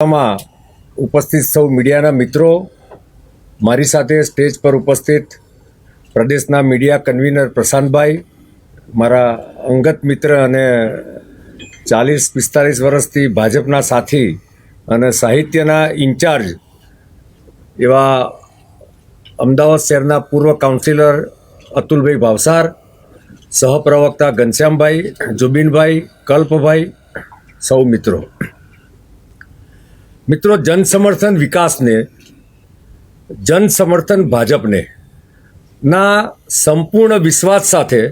માં ઉપસ્થિત સૌ મીડિયાના મિત્રો, મારી સાથે સ્ટેજ પર ઉપસ્થિત પ્રદેશના મીડિયા કન્વીનર પ્રશાંતભાઈ, મારા અંગત મિત્ર અને 40-45 વર્ષથી ભાજપના સાથી અને સાહિત્યના ઇન્ચાર્જ એવા અમદાવાદ શહેરના પૂર્વ કાઉન્સિલર અતુલભાઈ ભાવસાર, સહપ્રવક્તા ઘનશ્યામભાઈ, જુબીનભાઈ, કલ્પભાઈ, સૌ મિત્રો, જન સમર્થન વિકાસને, જન સમર્થન ભાજપને ના સંપૂર્ણ વિશ્વાસ સાથે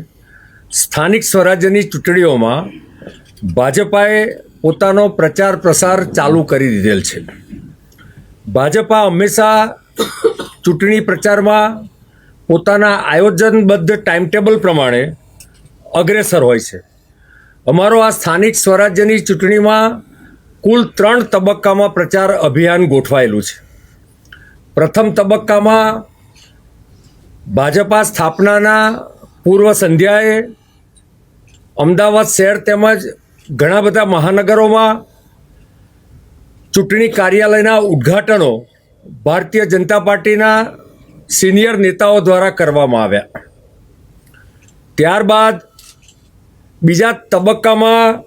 સ્થાનિક સ્વરાજ્યની ચૂંટણીઓમાં ભાજપાએ પોતાનો પ્રચાર પ્રસાર ચાલુ કરી દીધેલ છે. ભાજપા હંમેશા ચૂંટણી પ્રચારમાં પોતાના આયોજનબદ્ધ ટાઈમટેબલ પ્રમાણે અગ્રેસર હોય છે. અમારો આ સ્થાનિક સ્વરાજ્યની ચૂંટણીમાં કુલ 3 તબક્કામાં પ્રચાર અભિયાન ગોઠવાયેલું છે. પ્રથમ તબક્કામાં ભાજપા સ્થાપનાના પૂર્વ સંધ્યાએ અમદાવાદ શહેર તેમજ ઘણા બધા મહાનગરોમાં ચૂંટણી કાર્યાલયના ઉદ્ઘાટનો ભારતીય જનતા પાર્ટીના સિનિયર નેતાઓ દ્વારા કરવામાં આવ્યા. ત્યારબાદ બીજા તબક્કામાં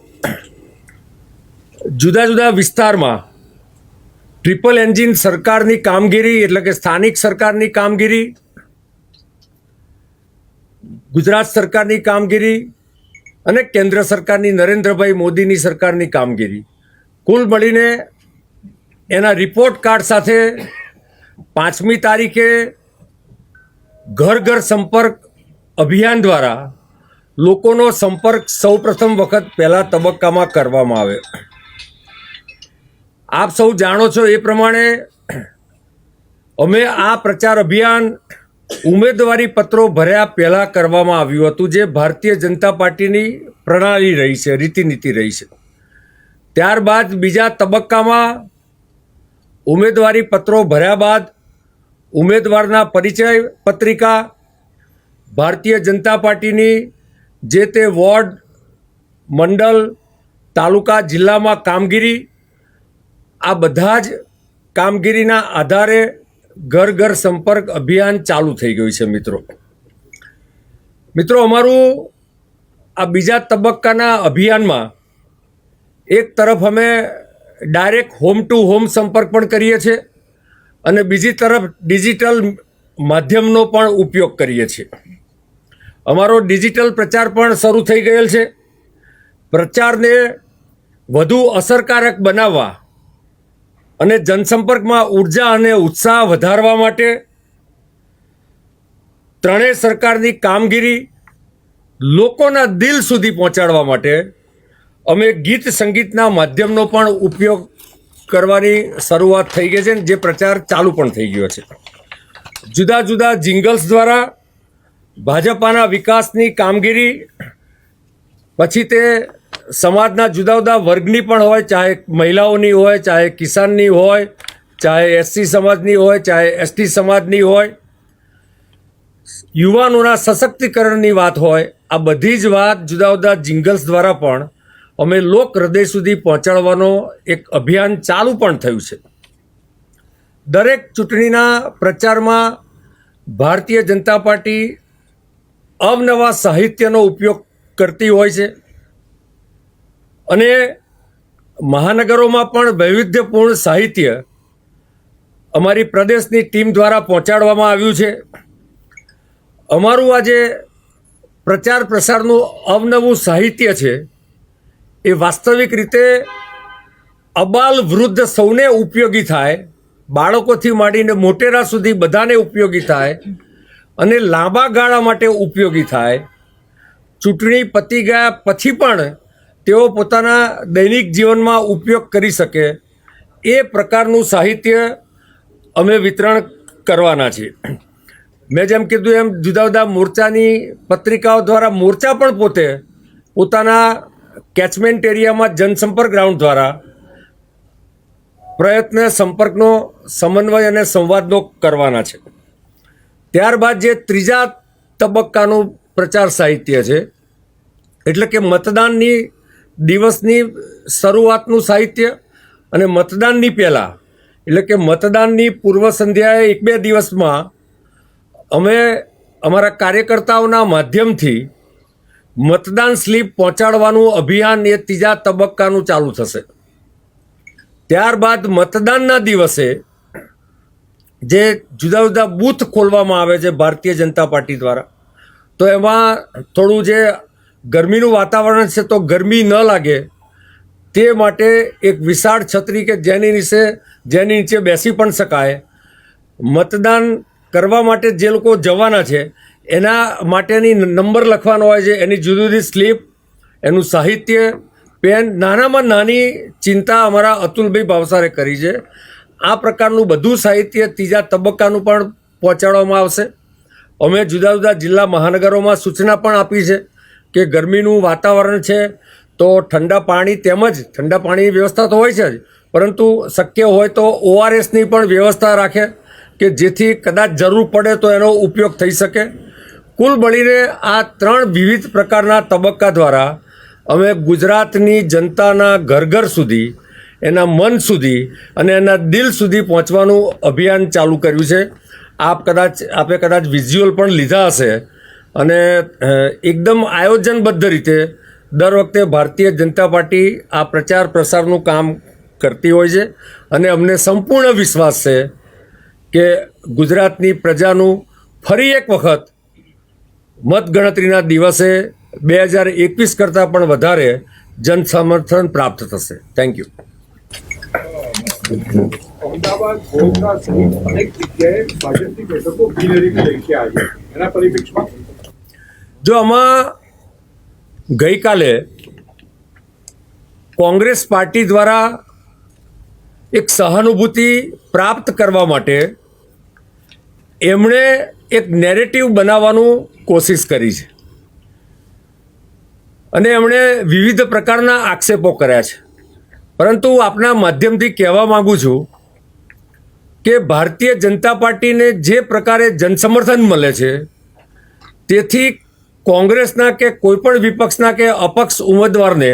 જુદા જુદા વિસ્તારમાં ટ્રિપલ એન્જિન સરકારની કામગીરી એટલે કે સ્થાનિક સરકારની કામગીરી, ગુજરાત સરકારની કામગીરી અને કેન્દ્ર સરકારની નરેન્દ્રભાઈ મોદીની સરકારની કામગીરી કુલ મળીને એના રિપોર્ટ કાર્ડ સાથે 5મી તારીખે ઘર ઘર સંપર્ક અભિયાન દ્વારા લોકોનો સંપર્ક સૌપ્રથમ વખત પહેલા તબક્કામાં કરવામાં આવ્યો. આપ સૌ જાણો છો એ પ્રમાણે અમે આ પ્રચાર અભિયાન ઉમેદવારી પત્રો ભર્યા પહેલાં કરવામાં આવ્યું હતું, જે ભારતીય જનતા પાર્ટીની પ્રણાલી રહી છે, રીતિનીતિ રહી છે. ત્યારબાદ બીજા તબક્કામાં ઉમેદવારી પત્રો ભર્યા બાદ ઉમેદવારના પરિચય પત્રિકા, ભારતીય જનતા પાર્ટીની જે તે વોર્ડ, મંડળ, તાલુકા, જિલ્લામાં કામગીરી, આ બધા જ કામગીરીના આધારે ઘર ઘર સંપર્ક અભિયાન ચાલુ થઈ ગયું છે. મિત્રો, અમારું આ બીજા તબક્કાના અભિયાનમાં એક તરફ અમે ડાયરેક્ટ હોમ ટુ હોમ સંપર્ક પણ કરીએ છીએ અને બીજી તરફ ડિજિટલ માધ્યમનો પણ ઉપયોગ કરીએ છીએ. અમારો ડિજિટલ પ્રચાર પણ શરૂ થઈ ગયેલ છે. પ્રચારને વધુ અસરકારક બનાવવા અને જનસંપર્કમાં ઉર્જા અને ઉત્સાહ વધારવા માટે ત્રણેય સરકારની કામગીરી લોકોના દિલ સુધી પહોંચાડવા માટે અમે ગીત સંગીતના માધ્યમનો પણ ઉપયોગ કરવાની શરૂઆત થઈ ગઈ છે, જે પ્રચાર ચાલુ પણ થઈ ગયો છે. જુદા જુદા જિંગલ્સ દ્વારા ભાજપાના વિકાસની કામગીરી, પછી તે સમાજના જુદા જુદા વર્ગની પણ હોય, ચાહે મહિલાઓની હોય, ચાહે કિસાનની હોય, ચાહે એસસી સમાજની હોય, ચાહે એસટી સમાજની હોય, યુવાનોના સશક્તિકરણની વાત હોય, આ બધી જ વાત જુદા જુદા જિંગલ્સ દ્વારા પણ અમે લોક હૃદય સુધી પહોંચાડવાનો એક અભિયાન ચાલુ પણ થયું છે. દરેક ચૂંટણીના પ્રચારમાં ભારતીય જનતા પાર્ટી અવનવા સાહિત્યનો ઉપયોગ કરતી હોય છે અને મહાનગરોમાં પણ વૈવિધ્યપૂર્ણ સાહિત્ય અમારી પ્રદેશની ટીમ દ્વારા પહોંચાડવામાં આવ્યું છે. અમારું આ જે પ્રચાર પ્રસારનું અવનવું સાહિત્ય છે એ વાસ્તવિક રીતે અબાલ વૃદ્ધ સૌને ઉપયોગી થાય, બાળકોથી માંડીને મોટેરા સુધી બધાને ઉપયોગી થાય અને લાંબા ગાળા માટે ઉપયોગી થાય. ચૂંટણી પતી ગયા પછી પણ તેઓ પોતાના દૈનિક જીવનમાં ઉપયોગ કરી શકે એ પ્રકારનું સાહિત્ય અમે વિતરણ કરવાના છીએ. મેં જેમ કીધું એમ જુદા જુદા મોરચાની પત્રિકાઓ દ્વારા મોરચા પણ પોતે પોતાના કેચમેન્ટ એરિયામાં જનસંપર્ક રાઉન્ડ દ્વારા પ્રયત્ન સંપર્કનો સમન્વય અને સંવાદનો કરવાના છે. ત્યારબાદ જે ત્રીજા તબક્કાનું પ્રચાર સાહિત્ય છે, એટલે કે મતદાનની દિવસની શરૂઆતનું સાહિત્ય અને મતદાનની પહેલાં એટલે કે મતદાનની પૂર્વ સંધ્યાએ 1-2 દિવસમાં અમે અમારા કાર્યકર્તાઓના માધ્યમથી મતદાન સ્લીપ પહોંચાડવાનું અભિયાન એ 3જા તબક્કાનું ચાલુ થશે. ત્યારબાદ મતદાનના દિવસે જે જુદા જુદા બૂથ ખોલવામાં આવે છે ભારતીય જનતા પાર્ટી દ્વારા, તો એમાં થોડું જે ગરમીનું વાતાવરણ છે તો ગરમી ન લાગે તે માટે એક વિશાળ છત્રી કે જેની નીચે બેસી પણ શકાય, મતદાન કરવા માટે જે લોકો જવાના છે એના માટેની નંબર લખવાનો હોય છે, એની જુદી જુદી સ્લીપ, એનું સાહિત્ય, પેન, નાનામાં નાની ચિંતા અમારા અતુલભાઈ ભાવસારે કરી છે. આ પ્રકારનું બધું સાહિત્ય 3જા તબક્કાનું પણ પહોંચાડવામાં આવશે. અમે જુદા જુદા જિલ્લા મહાનગરોમાં સૂચના પણ આપી છે કે ગરમીનું વાતાવરણ છે તો ઠંડા પાણી તેમજ ઠંડા પાણીની વ્યવસ્થા તો હોય છે જ, પરંતુ શક્ય હોય તો ORSની પણ વ્યવસ્થા રાખે કે જેથી કદાચ જરૂર પડે તો એનો ઉપયોગ થઈ શકે. કુલ મળીને આ 3 વિવિધ પ્રકારના તબક્કા દ્વારા અમે ગુજરાતની જનતાના ઘર ઘર સુધી, એના મન સુધી અને એના દિલ સુધી પહોંચવાનું અભિયાન ચાલુ કર્યું છે. આપે કદાચ વિઝ્યુઅલ પણ લીધા હશે અને એકદમ આયોજનબદ્ધ રીતે દર વખતે ભારતીય જનતા પાર્ટી આ પ્રચાર પ્રસારનું કામ કરતી હોય છે અને અમને સંપૂર્ણ વિશ્વાસ છે કે ગુજરાતની પ્રજાનું ફરી એક વખત મતગણતરીના દિવસે 2021 કરતાં પણ વધારે જન સમર્થન પ્રાપ્ત થશે. Thank you. અમદાવાદ, વડોદરા સહિત અનેક જગ્યાએ ભાજપની બેઠકો બિનહરીફ તરીકે આવી, એના પરિપ્રેક્ષમાં જો આમાં ગઈકાલે કોંગ્રેસ પાર્ટી દ્વારા એક સહાનુભૂતિ પ્રાપ્ત કરવા માટે એમણે એક નેરેટિવ બનાવવાનું કોશિશ કરી છે અને એમણે વિવિધ પ્રકારના આક્ષેપો કર્યા છે. પરંતુ આપના માધ્યમથી કહેવા માગું છું કે ભારતીય જનતા પાર્ટીને જે પ્રકારે જનસમર્થન મળે છે તેથી કોંગ્રેસના કે કોઈપણ વિપક્ષના કે અપક્ષ ઉમેદવારને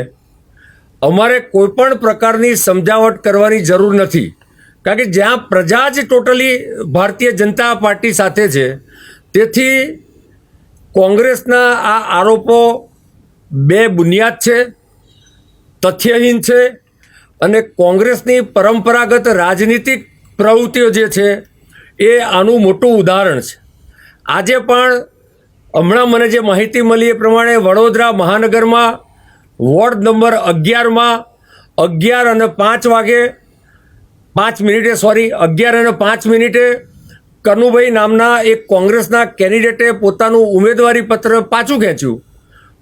અમારે કોઈપણ પ્રકારની સમજાવટ કરવાની જરૂર નથી, કારણ કે જ્યાં પ્રજા જ ટોટલી ભારતીય જનતા પાર્ટી સાથે છે, તેથી કોંગ્રેસના આ આરોપો બેબુનિયાદ છે, તથ્યહીન છે અને કોંગ્રેસની પરંપરાગત રાજનીતિક પ્રવૃત્તિઓ જે છે એ આનું મોટું ઉદાહરણ છે. આજે પણ હમણાં મને જે માહિતી મળી એ પ્રમાણે વડોદરા મહાનગરમાં વોર્ડ નંબર 11માં 11:05 કનુભાઈ નામના એક કોંગ્રેસના કેન્ડિડેટે પોતાનું ઉમેદવારી પત્ર પાછું ખેંચ્યું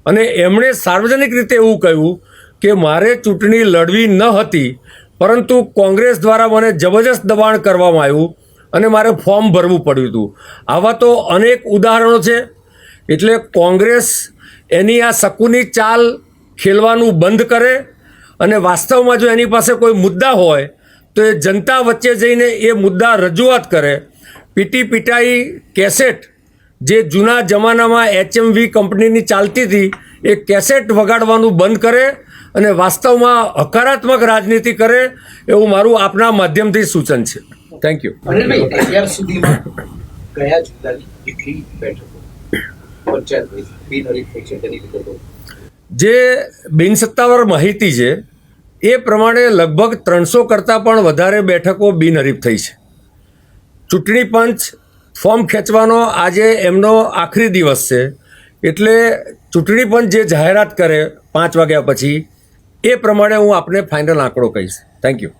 અને એમણે સાર્વજનિક રીતે એવું કહ્યું કે મારે ચૂંટણી લડવી ન હતી, પરંતુ કોંગ્રેસ દ્વારા મને જબરજસ્ત દબાણ કરવામાં આવ્યું અને મારે ફોર્મ ભરવું પડ્યું હતું. આવા તો અનેક ઉદાહરણો છે. એટલે કોંગ્રેસ એની આ શકુની ચાલ ખેલવાનું બંધ કરે અને વાસ્તવમાં જો એની પાસે કોઈ મુદ્દા હોય તો એ જનતા વચ્ચે જઈને એ મુદ્દા રજૂઆત કરે. પીટાઈ કેસેટ જે જૂના જમાનામાં HMV કંપનીની ચાલતી હતી એ કેસેટ વગાડવાનું બંધ કરે અને વાસ્તવમાં હકારાત્મક રાજનીતિ કરે એવું મારું આપના માધ્યમથી સૂચન છે. Thank you. અનિલભાઈ, અત્યાર સુધીમાં કયા જિલ્લાની કેટલી બેઠકો પંચાયત બિનહરીફ થઈ છે તેની વિગતો? જે બિનસત્તાવાર માહિતી છે એ પ્રમાણે લગભગ 300 કરતાં પણ વધારે બેઠકો બિનહરીફ થઈ છે. ચૂંટણી પંચ ફોર્મ ખેંચવાનો આજે એમનો આખરી દિવસ છે, એટલે ચૂંટણી પંચ જે જાહેરાત કરે 5 વાગ્યા પછી એ પ્રમાણે હું આપને ફાઇનલ આંકડો કહીશ. Thank you.